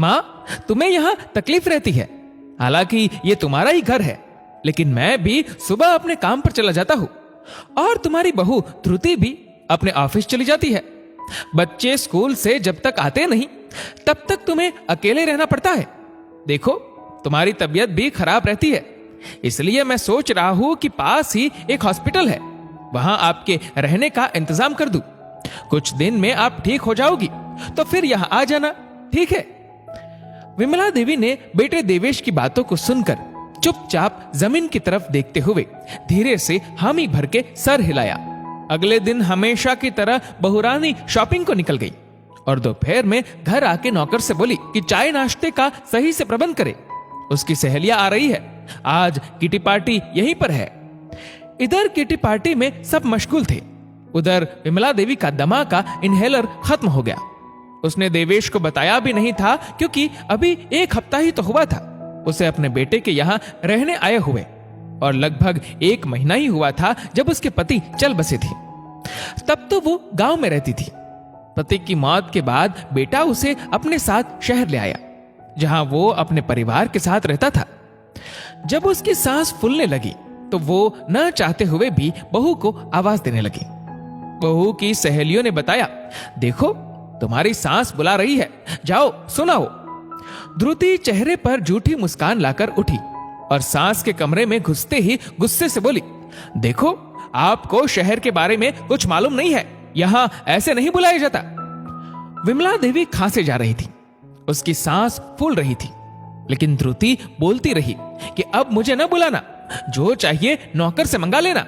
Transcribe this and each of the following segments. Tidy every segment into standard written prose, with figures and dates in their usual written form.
मां, तुम्हें यहां तकलीफ रहती है, हालांकि ये तुम्हारा ही घर है, लेकिन मैं भी सुबह अपने काम पर चला जाता हूं और तुम्हारी बहू ध्रुति भी अपने ऑफिस चली जाती है। बच्चे स्कूल से जब तक आते नहीं तब तक तुम्हें अकेले रहना पड़ता है। देखो, तुम्हारी तबीयत भी खराब रहती है, इसलिए मैं सोच रहा हूं कि पास ही एक हॉस्पिटल है, वहां आपके रहने का इंतजाम कर दूं। कुछ दिन में आप ठीक हो जाओगी तो फिर यहां आ जाना, ठीक है? विमला देवी ने बेटे देवेश की बातों को सुनकर चुपचाप जमीन की तरफ देखते हुए धीरे से हामी भर के सर हिलाया। अगले दिन हमेशा की तरह बहुरानी शॉपिंग को निकल गई और दोपहर में घर आके नौकर से बोली कि चाय नाश्ते का सही से प्रबंध करे, उसकी सहेलियां आ रही है, आज किटी पार्टी यहीं पर है। इधर किटी पार्टी में सब मशगूल थे, उधर विमला देवी का दमा का इनहेलर खत्म हो गया। उसने देवेश को बताया भी नहीं था, क्योंकि अभी एक हफ्ता ही तो हुआ था उसे अपने बेटे के यहाँ रहने आए हुए, और लगभग 1 महीना ही हुआ था जब उसके पति चल बसे थे। तब तो वो गांव में रहती थी। पति की मौत के बाद बेटा उसे अपने साथ शहर ले आया, जहां वो अपने परिवार के साथ रहता था। जब उसकी सांस फूलने लगी तो वो न चाहते हुए भी बहू को आवाज देने लगी। बहू की सहेलियों ने बताया, देखो तुम्हारी सांस बुला रही है, जाओ सुनाओ। ध्रुति चेहरे पर झूठी मुस्कान लाकर उठी और सांस के कमरे में घुसते ही गुस्से से बोली, देखो आपको शहर के बारे में कुछ मालूम नहीं है, यहां ऐसे नहीं बुलाया जाता। विमला देवी खांसे जा रही थी, उसकी सांस फूल रही थी, लेकिन ध्रुति बोलती रही कि अब मुझे न बुलाना, जो चाहिए नौकर से मंगा लेना।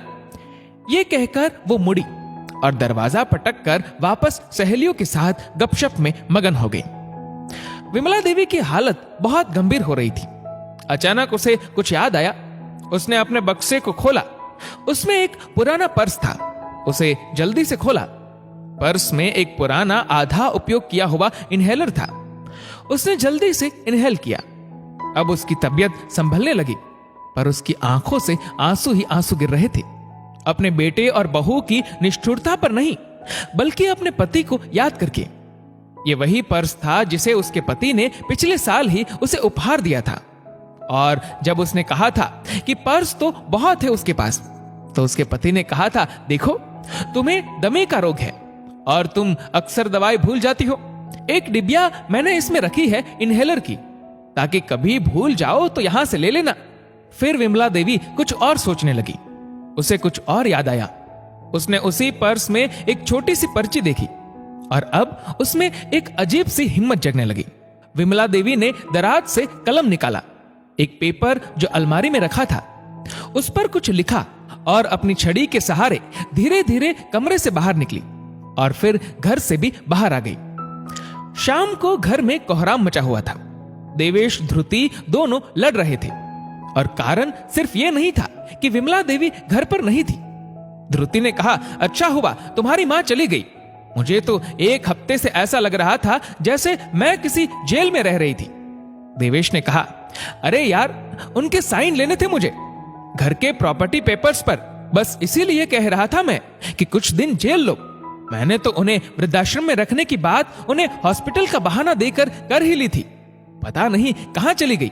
यह कहकर वो मुड़ी और दरवाजा पटक कर वापस सहेलियों के साथ गपशप में मगन हो गई। विमला देवी की हालत बहुत गंभीर हो रही थी। अचानक उसे कुछ याद आया। उसने अपने बक्से को खोला, उसमें एक पुराना पर्स था। उसे जल्दी से खोला। पर्स में एक पुराना आधा उपयोग किया हुआ इनहेलर था। उसने जल्दी से इनहेल किया। अब उसकी तबीयत संभलने लगी, पर उसकी आंखों से आंसू ही आंसू गिर रहे थे। अपने बेटे और बहू की निष्ठुरता पर नहीं, बल्कि अपने पति को याद करके। ये वही पर्स था जिसे उसके पति ने पिछले साल ही उसे उपहार दिया था। और जब उसने कहा था कि पर्स तो बहुत है उसके पास, तो उसके पति ने कहा था, देखो तुम्हें दमे का रोग है और तुम अक्सर दवाई भूल जाती हो। एक डिबिया मैंने इसमें रखी है इनहेलर की, ताकि कभी भूल जाओ तो यहां से ले लेना। फिर विमला देवी कुछ और सोचने लगी। उसे कुछ और याद आया। उसने उसी पर्स में एक छोटी सी पर्ची देखी और अब उसमें एक अजीब सी हिम्मत जगने लगी। विमला देवी ने दराज से कलम निकाला, एक पेपर जो अलमारी में रखा था, उस पर कुछ लिखा और अपनी छड़ी के सहारे धीरे धीरे कमरे से बाहर निकली और फिर घर से भी बाहर आ गई। शाम को घर में कोहराम मचा हुआ था। देवेश ध्रुति दोनों लड़ रहे थे और कारण सिर्फ यह नहीं था कि विमला देवी घर पर नहीं थी। ध्रुति ने कहा, अच्छा हुआ तुम्हारी मां चली गई। मुझे तो 1 हफ्ते से ऐसा लग रहा था जैसे मैं किसी जेल में रह रही थी। देवेश ने कहा, अरे यार, उनके साइन लेने थे मुझे घर के प्रॉपर्टी पेपर्स पर, बस इसीलिए कह रहा था मैं कि कुछ दिन जेल लो। मैंने तो उन्हें वृद्धाश्रम में रखने की बात उन्हें हॉस्पिटल का बहाना देकर कर ही ली थी, पता नहीं कहां चली गई।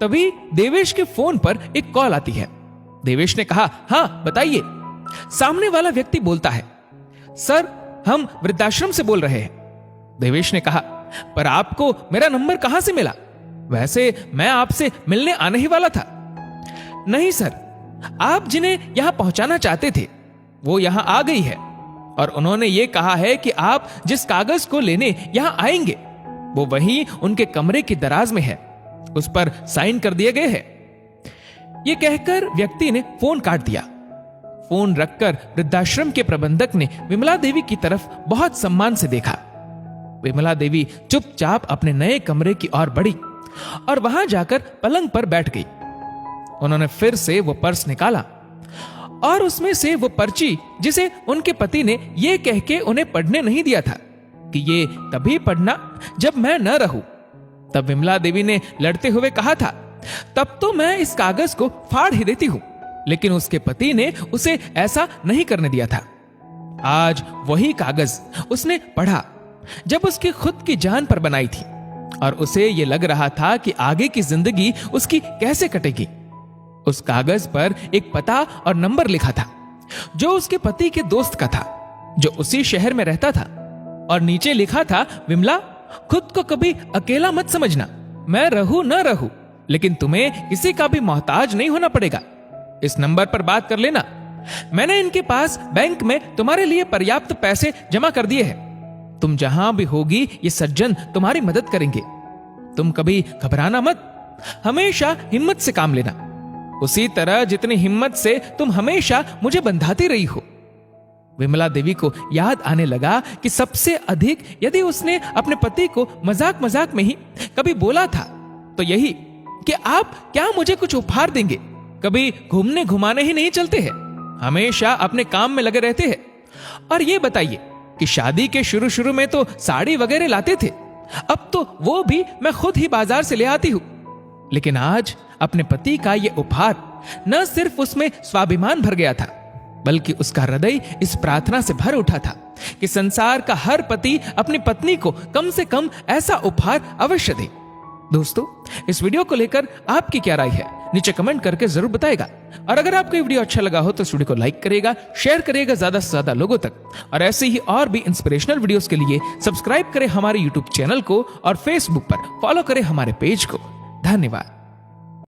तभी देवेश के फोन पर एक कॉल आती है। देवेश ने कहा, हां बताइए। सामने वाला व्यक्ति बोलता है, सर हम वृद्धाश्रम से बोल रहे हैं। देवेश ने कहा, पर आपको मेरा नंबर कहां से मिला? वैसे मैं आपसे मिलने आने ही वाला था। नहीं सर, आप जिन्हें यहां पहुंचाना चाहते थे वो यहां आ गई है और उन्होंने ये कहा है कि आप जिस कागज को लेने यहां आएंगे वो वहीं उनके कमरे की दराज में है, उस पर साइन कर दिए गए हैं। ये कहकर व्यक्ति ने फोन काट दिया। फोन रखकर वृद्धाश्रम के प्रबंधक ने विमला देवी की तरफ बहुत सम्मान से देखा। विमला देवी चुपचाप अपने नए कमरे की ओर बढ़ी और वहां जाकर पलंग पर बैठ गई। उन्होंने फिर से वो पर्स निकाला और उसमें से वो पर्ची जिसे उनके पति ने ये कह के उन्हें पढ़ने नहीं दिया था कि ये तभी पढ़ना जब मैं न रहूं। तब विमला देवी ने लड़ते हुए कहा था, तब तो मैं इस कागज को फाड़ ही देती हूं, लेकिन उसके पति ने उसे ऐसा नहीं करने दिया था। आज वही कागज उसने पढ़ा जब उसकी खुद की जान पर बनाई थी और उसे ये लग रहा था कि आगे की जिंदगी उसकी कैसे कटेगी। उस कागज पर एक पता और नंबर लिखा था जो उसके पति के दोस्त का था, जो उसी शहर में रहता था। और नीचे लिखा था, विमला, खुद को कभी अकेला मत समझना। मैं रहूं न रहूं, लेकिन तुम्हें किसी का भी मोहताज नहीं होना पड़ेगा। इस नंबर पर बात कर लेना। मैंने इनके पास बैंक में तुम्हारे लिए पर्याप्त पैसे जमा कर दिए हैं। तुम जहां भी होगी ये सज्जन तुम्हारी मदद करेंगे। तुम कभी घबराना मत, हमेशा हिम्मत से काम लेना, उसी तरह जितनी हिम्मत से तुम हमेशा मुझे बंधाती रही हो। विमला देवी को याद आने लगा कि सबसे अधिक यदि उसने अपने पति को मजाक मजाक में ही कभी बोला था तो यही कि आप क्या मुझे कुछ उपहार देंगे। कभी घूमने घुमाने ही नहीं चलते हैं, हमेशा अपने काम में लगे रहते हैं। और ये बताइए कि शादी के शुरू शुरू में तो साड़ी वगैरह लाते थे, अब तो वो भी मैं खुद ही बाजार से ले आती हूं। लेकिन आज अपने पति का ये उपहार न सिर्फ उसमें स्वाभिमान भर गया था, बल्कि उसका हृदय इस प्रार्थना से भर उठा था कि संसार का हर पति अपनी पत्नी को कम से कम ऐसा उपहार अवश्य दे। दोस्तों, इस वीडियो को लेकर आपकी क्या राय है, नीचे कमेंट करके जरूर बताएगा। और अगर आपको ये वीडियो अच्छा लगा हो तो इस वीडियो को लाइक करेगा, शेयर करेगा ज्यादा से ज्यादा लोगों तक। और ऐसे ही और भी इंस्पिरेशनल वीडियोस के लिए सब्सक्राइब करें हमारे यूट्यूब चैनल को और फेसबुक पर फॉलो करें हमारे पेज को। धन्यवाद।